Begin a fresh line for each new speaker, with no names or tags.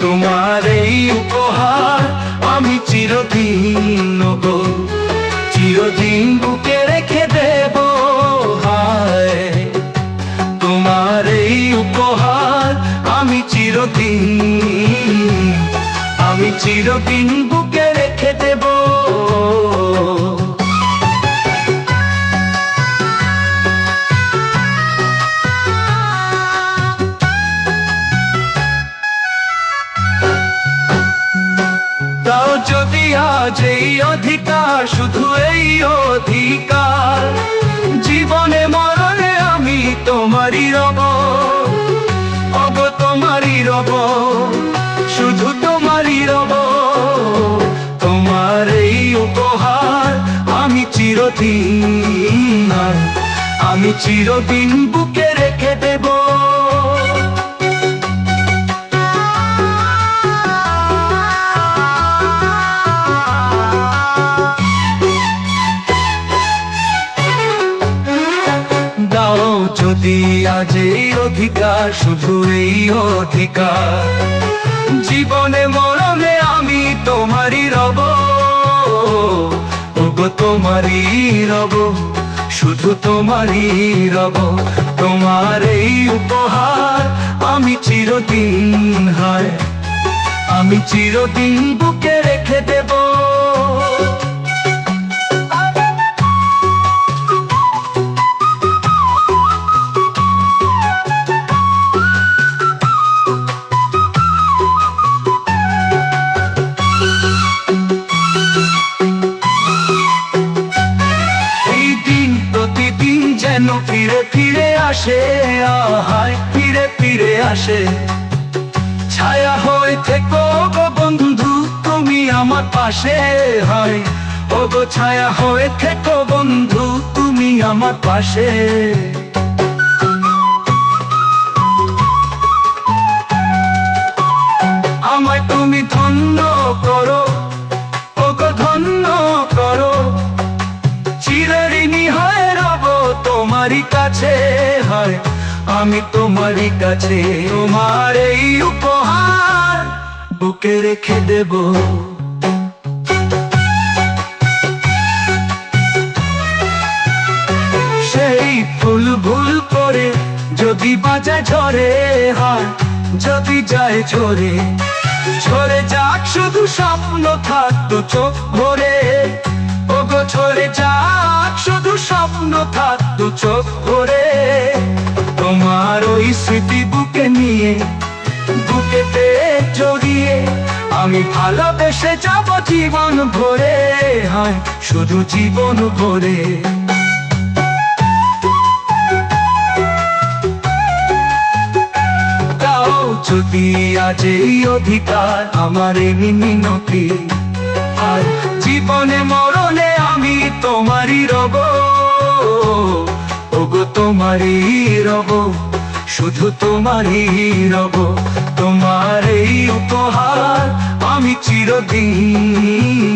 তোমার এই উপহার আমি চিরদিন নেব, চিরদিন বুকে রেখে দেব। হায় তোমার এই উপহার আমি চিরদিন বুকে রেখে দেব। তাও যদি আজ এই অধিকার, শুধু এই অধিকার, জীবনে মরণে আমি তোমারই রব, অব তোমারই রব, শুধু তোমারই রব। তোমার এই উপহার আমি চিরদিন বুকে রেখে দেব। যদি আজ এই অধিকার, শুধু এই অধিকার, জীবনে মরণে আমি তোমারই রব, ওগো তোমারই রব, শুধু তোমারই রব। তোমার এই উপহার আমি চিরদিন বুকে রেখে দেব। যেন ফিরে ফিরে আসে, আহায় ফিরে ফিরে আসে। ছায়া হয়ে থেকো গো বন্ধু তুমি আমার পাশে, হয় ও গো ছায়া হয়ে থেকো বন্ধু তুমি আমার পাশে। আমায় তুমি ধন্য করো, ও গো ধন্য করো, চিরঋণী হয়ে রব তোমারই কাছে। হয় আমি তোমারই কাছে, তোমার এই উপহার বুকে রেখে দেব। সেই ফুল ভুল করে যদি বাজায় ঝরে, হয় যদি যায় ঝরে, ঝরে যাক শুধু স্বপ্ন থাকতো চোখ ভরে, ওগো ঝরে যাক শুধু স্বপ্ন থাকতো চোখ ভরে। তোমার ওই স্মৃতি বুকে নিয়ে, বুকেতে জড়িয়ে আমি ভালোবেসে যাব জীবন ভরে, হয় শুধু জীবন ভরে। তাও যদি আজ এই অধিকার আমার এই মিনতি, আর জীবনে মরণে আমি তোমারই রব, ওগো তোমারই রব, শুধু তোমারই রব। তোমার এই উপহার আমি চিরদিন